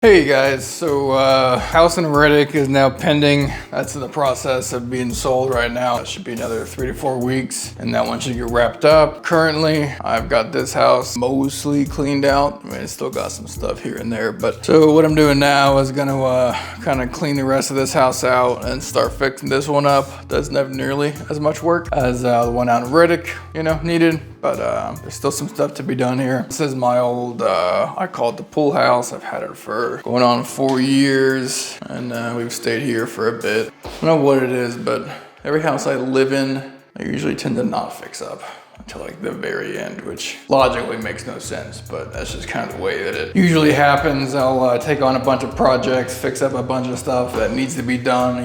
Hey guys, so house in Riddick is now pending. That's in the process of being sold right now. It should be another 3 to 4 weeks and that one should get wrapped up. Currently, I've got this house mostly cleaned out. I mean, it's still got some stuff here and there, but so what I'm doing now is gonna kind of clean the rest of this house out and start fixing this one up. Doesn't have nearly as much work as the one out in Riddick, needed. But there's still some stuff to be done here. This is my old, I call it the pool house. I've had it for going on 4 years and we've stayed here for a bit. I don't know what it is, but every house I live in, I usually tend to not fix up until like the very end, which logically makes no sense, but that's just kind of the way that it usually happens. I'll take on a bunch of projects, fix up a bunch of stuff that needs to be done,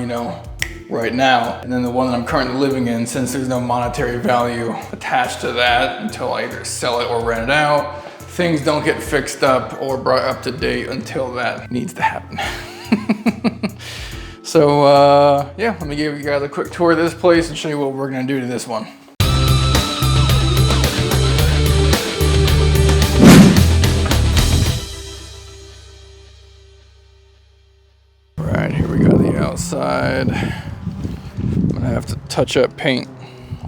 right now. And then the one that I'm currently living in, since there's no monetary value attached to that until I either sell it or rent it out, things don't get fixed up or brought up to date until that needs to happen. So yeah, let me give you guys a quick tour of this place and show you what we're gonna do to this one. All right, here we go, the outside. I have to touch up, paint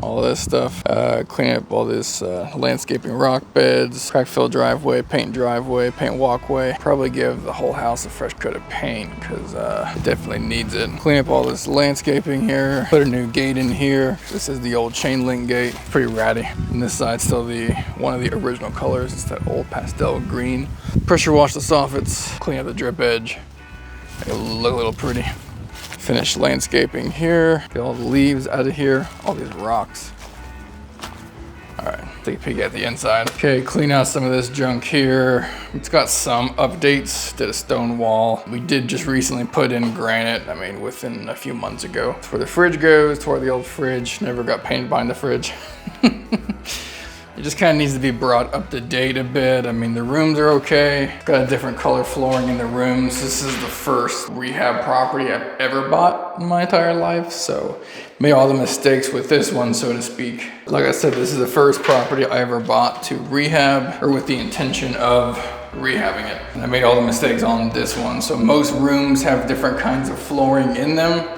all this stuff, clean up all this landscaping rock beds, crack fill driveway, paint walkway. Probably give the whole house a fresh coat of paint because it definitely needs it. Clean up all this landscaping here, put a new gate in here. This is the old chain link gate, pretty ratty. And this side's still one of the original colors. It's that old pastel green. Pressure wash the soffits, clean up the drip edge, make it look a little pretty. Finish landscaping here, get all the leaves out of here, all these rocks. All right, take a peek at the inside. Okay, clean out some of this junk here. It's got some updates, did a stone wall. We did just recently put in granite, within a few months ago. It's where the fridge goes, toward the old fridge, never got painted behind the fridge. It just kind of needs to be brought up to date a bit. The rooms are okay. Got a different color flooring in the rooms. This is the first rehab property I've ever bought in my entire life. So made all the mistakes with this one, so to speak. Like I said, this is the first property I ever bought to rehab or with the intention of rehabbing it. And I made all the mistakes on this one. So most rooms have different kinds of flooring in them,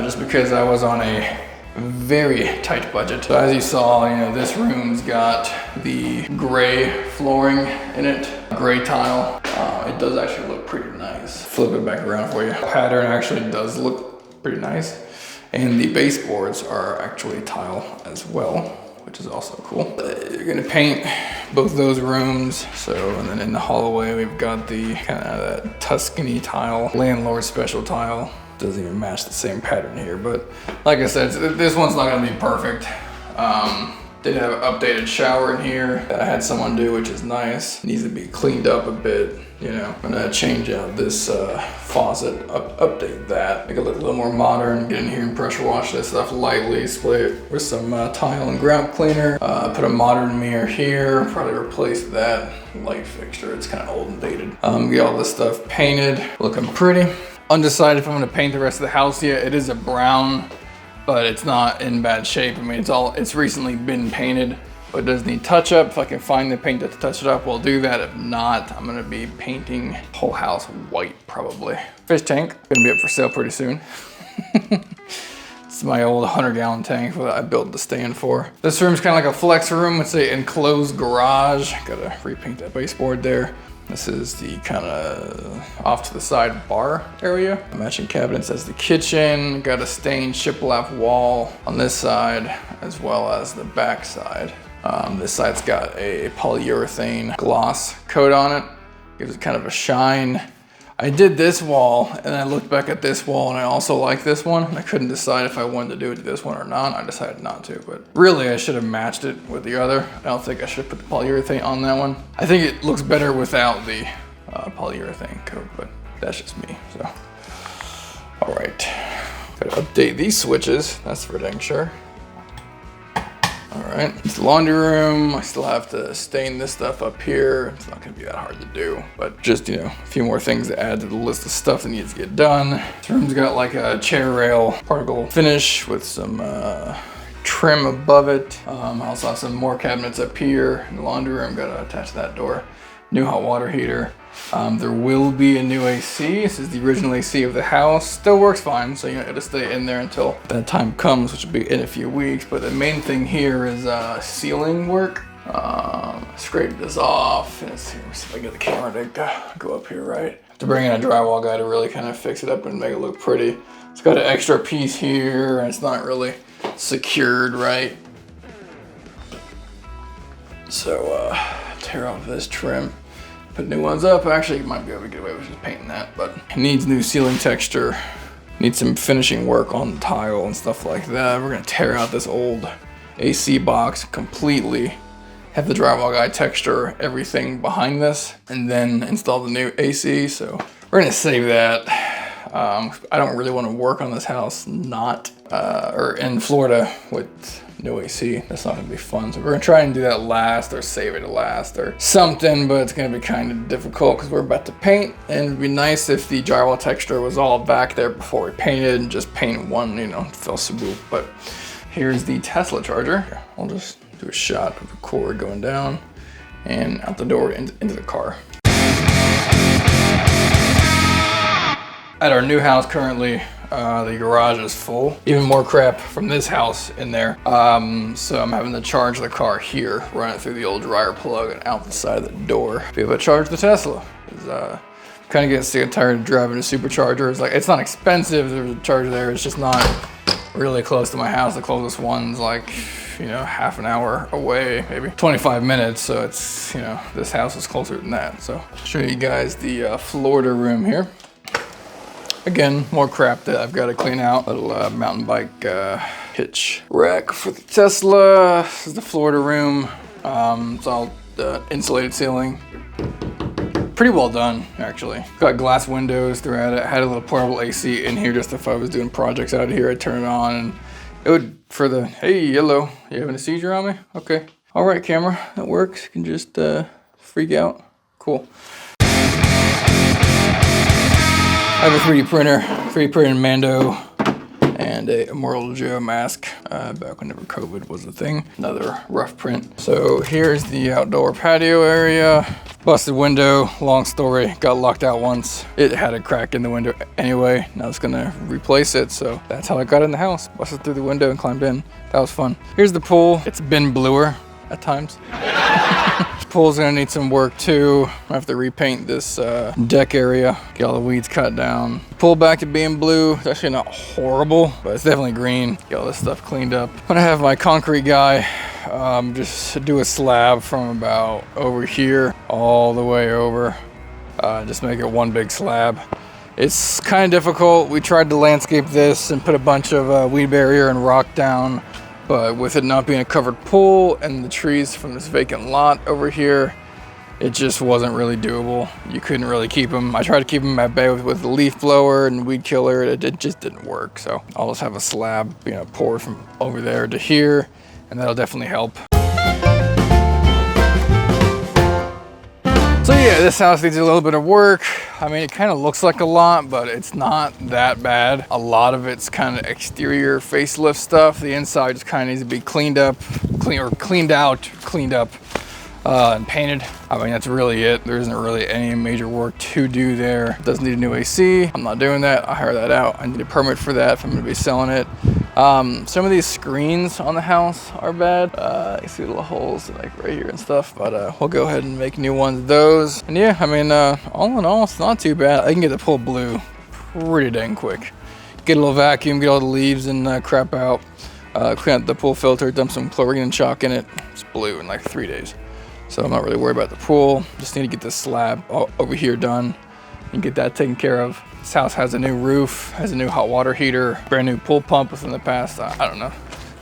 just because I was on a very tight budget. So as you saw, this room's got the gray flooring in it, gray tile. It does actually look pretty nice. Flip it back around for you. Pattern actually does look pretty nice. And the baseboards are actually tile as well, which is also cool. You're gonna paint both those rooms. And then in the hallway, we've got the kind of that Tuscany tile, landlord special tile. Doesn't even match the same pattern here, but like I said, this one's not gonna be perfect. Did have an updated shower in here that I had someone do, which is nice. Needs to be cleaned up a bit, I'm gonna change out this faucet, update that, make it look a little more modern, get in here and pressure wash this stuff lightly, spray it with some tile and grout cleaner, put a modern mirror here, probably replace that light fixture, it's kind of old and dated. Get all this stuff painted, looking pretty. Undecided if I'm gonna paint the rest of the house yet. It is a brown, but it's not in bad shape. It's recently been painted, but it does need touch up. If I can find the paint to touch it up, we'll do that. If not, I'm gonna be painting the whole house white probably. Fish tank, gonna be up for sale pretty soon. It's my old 100-gallon tank that I built the stand for. This room's kind of like a flex room. It's an enclosed garage. Gotta repaint that baseboard there. This is the kind of off to the side bar area. Matching cabinets as the kitchen. Got a stained shiplap wall on this side as well as the back side. This side's got a polyurethane gloss coat on it. Gives it kind of a shine. I did this wall and I looked back at this wall and I also like this one. I couldn't decide if I wanted to do it to this one or not. I decided not to, but really I should have matched it with the other. I don't think I should put the polyurethane on that one. I think it looks better without the polyurethane coat, but that's just me, so. All right, gotta update these switches, that's for dang sure. All right, it's the laundry room. I still have to stain this stuff up here. It's not gonna be that hard to do, but just, a few more things to add to the list of stuff that needs to get done. This room's got like a chair rail particle finish with some trim above it. I also have some more cabinets up here in the laundry room. Gotta attach that door. New hot water heater. There will be a new AC. This is the original AC of the house. Still works fine, so it'll stay in there until that time comes, which will be in a few weeks. But the main thing here is ceiling work. Scrape this off. Let's see if I get the camera to go up here right. Have to bring in a drywall guy to really kind of fix it up and make it look pretty. It's got an extra piece here, and it's not really secured right. So tear off this trim. Put new ones up. Actually, you might be able to get away with just painting that, but it needs new ceiling texture. Needs some finishing work on the tile and stuff like that. We're gonna tear out this old AC box completely, have the drywall guy texture everything behind this, and then install the new AC. So we're gonna save that. I don't really want to work on this house or in Florida with no AC. That's not gonna be fun. So we're gonna try and do that last, or save it to last, or something, but it's gonna be kind of difficult because we're about to paint, and it'd be nice if the drywall texture was all back there before we painted and just paint one, fill swoop. But here's the Tesla charger. Here, I'll just do a shot of the cord going down and out the door into the car. At our new house currently, the garage is full. Even more crap from this house in there. So I'm having to charge the car here, run it through the old dryer plug and out the side of the door. Be able to charge the Tesla. Kind of getting sick and tired of driving a supercharger. It's not expensive, there's a charger there, it's just not really close to my house. The closest one's half an hour away, maybe 25 minutes. So it's, this house is closer than that. So I'll show you guys the Florida room here. Again, more crap that I've got to clean out. Little mountain bike hitch rack for the Tesla. This is the Florida room. It's all insulated ceiling. Pretty well done, actually. Got glass windows throughout it. Had a little portable AC in here just if I was doing projects out here, I'd turn it on and it would, hey, yellow, you having a seizure on me? Okay. All right, camera, that works. You can just freak out. Cool. I have a 3D printer, 3D printed Mando, and a Immortal Joe mask, back whenever COVID was a thing. Another rough print. So here's the outdoor patio area. Busted window, long story, got locked out once. It had a crack in the window anyway. Now it's gonna replace it, so that's how I got in the house. Busted through the window and climbed in. That was fun. Here's the pool. It's been bluer at times. Pool's gonna need some work too. I have to repaint this deck area, get all the weeds cut down. Pool back to being blue. It's actually not horrible, but it's definitely green. Get all this stuff cleaned up. I'm gonna have my concrete guy just do a slab from about over here all the way over. Just make it one big slab. It's kind of difficult. We tried to landscape this and put a bunch of weed barrier and rock down. But with it not being a covered pool and the trees from this vacant lot over here, it just wasn't really doable. You couldn't really keep them. I tried to keep them at bay with the leaf blower and weed killer. It just didn't work. So I'll just have a slab, poured from over there to here, and that'll definitely help. So yeah, this house needs a little bit of work. I mean, it kind of looks like a lot, but it's not that bad. A lot of it's kind of exterior facelift stuff. The inside just kind of needs to be cleaned out, and painted. I mean, that's really it. There isn't really any major work to do there. It does need a new AC. I'm not doing that. I'll hire that out. I need a permit for that if I'm gonna be selling it. Some of these screens on the house are bad. You see little holes like right here and stuff, but we'll go ahead and make new ones of those. And yeah, I mean, all in all, it's not too bad. I can get the pool blue pretty dang quick. Get a little vacuum, get all the leaves and crap out, clean out the pool filter, dump some chlorine and chalk in it. It's blue in like 3 days. So I'm not really worried about the pool. Just need to get this slab over here done and get that taken care of. This house has a new roof, has a new hot water heater, brand new pool pump within the past, I don't know,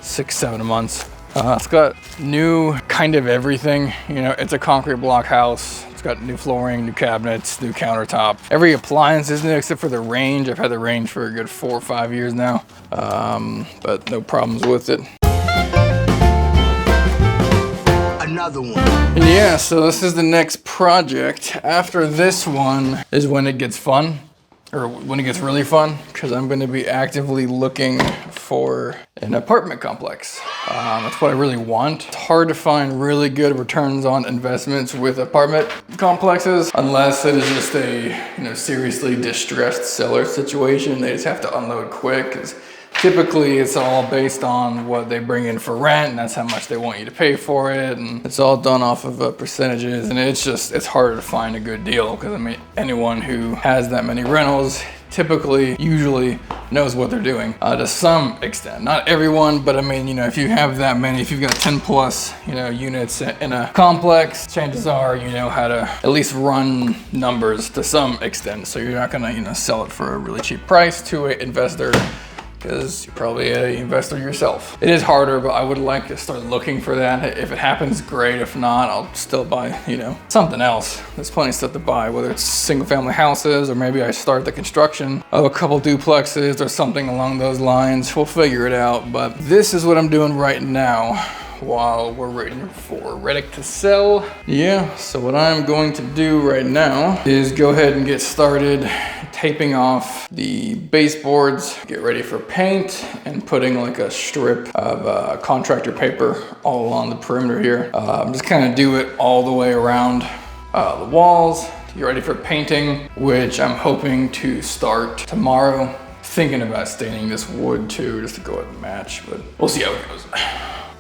6-7 months. It's got new kind of everything. It's a concrete block house. It's got new flooring, new cabinets, new countertop. Every appliance is new except for the range. I've had the range for a good 4 or 5 years now, but no problems with it. Another one. And yeah, so this is the next project. After this one is when it gets fun, or when it gets really fun, because I'm going to be actively looking for an apartment complex. That's what I really want. It's hard to find really good returns on investments with apartment complexes unless it is just a seriously distressed seller situation. They just have to unload quick, because typically it's all based on what they bring in for rent, and that's how much they want you to pay for it, and it's all done off of percentages, and it's harder to find a good deal, because I mean, anyone who has that many rentals usually knows what they're doing to some extent. Not everyone, but I mean, if you have that many, if you've got 10 plus units in a complex, chances are you know how to at least run numbers to some extent, so you're not gonna sell it for a really cheap price to an investor, because you're probably an investor yourself. It is harder, but I would like to start looking for that. If it happens, great. If not, I'll still buy, something else. There's plenty of stuff to buy, whether it's single family houses, or maybe I start the construction of a couple duplexes or something along those lines. We'll figure it out, but this is what I'm doing right now while we're waiting for Reddick to sell. Yeah, so what I'm going to do right now is go ahead and get started taping off the baseboards, get ready for paint, and putting like a strip of contractor paper all along the perimeter here. Just kind of do it all the way around the walls to get ready for painting, which I'm hoping to start tomorrow. Thinking about staining this wood too, just to go ahead and match, but we'll see how it goes.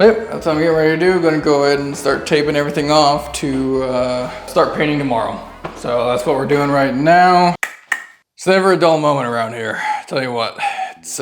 Yep, that's what I'm getting ready to do. I'm gonna go ahead and start taping everything off to start painting tomorrow. So that's what we're doing right now. It's never a dull moment around here. I tell you what, it's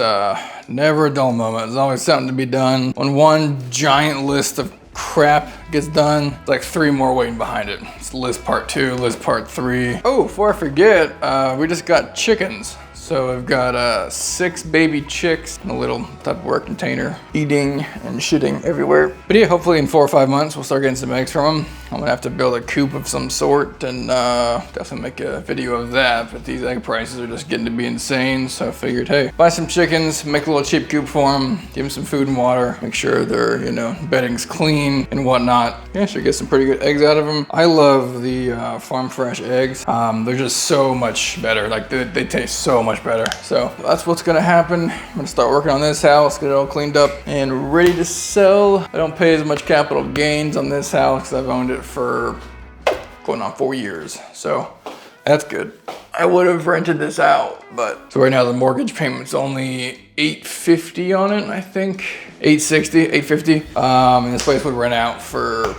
never a dull moment. There's always something to be done. When one giant list of crap gets done, it's like 3 more waiting behind it. It's list part 2, list part 3. Oh, before I forget, we just got chickens. So I've got 6 baby chicks in a little Tupperware container, eating and shitting everywhere. But yeah, hopefully in 4 or 5 months, we'll start getting some eggs from them. I'm gonna have to build a coop of some sort and definitely make a video of that. But these egg prices are just getting to be insane. So I figured, hey, buy some chickens, make a little cheap coop for them, give them some food and water, make sure their bedding's clean and whatnot. Yeah, should get some pretty good eggs out of them. I love the farm fresh eggs. They're just so much better. Like they taste so much better. So that's what's gonna happen. I'm gonna start working on this house, get it all cleaned up and ready to sell. I don't pay as much capital gains on this house because I've owned it for going on 4 years. So that's good. I would have rented this out, but so right now the mortgage payment's only $850 on it, I think. $860, $850. And this place would rent out for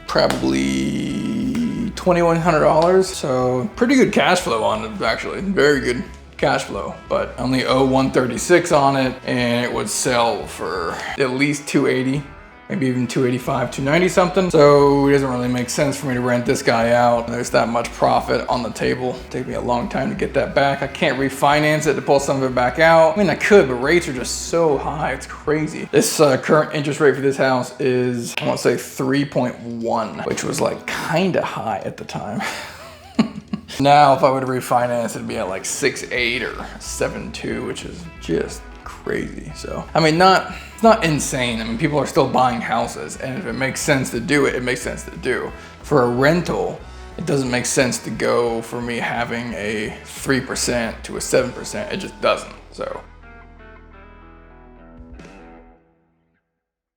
probably $2,100. So pretty good cash flow on it, actually. Very good cash flow, but only owe $136 on it, and it would sell for at least $280, maybe even $285, $290 something. So it doesn't really make sense for me to rent this guy out. There's that much profit on the table. It'd take me a long time to get that back. I can't refinance it to pull some of it back out. I mean, I could, but rates are just so high. It's crazy. This current interest rate for this house is, I want to say 3.1, which was like kind of high at the time. Now, if I were to refinance, it'd be at like 6.8 or 7.2, which is just crazy. So, I mean, it's not insane. I mean, people are still buying houses, and if it makes sense to do it, it makes sense to do. For a rental, it doesn't make sense to go for me having a 3% to a 7%. It just doesn't. So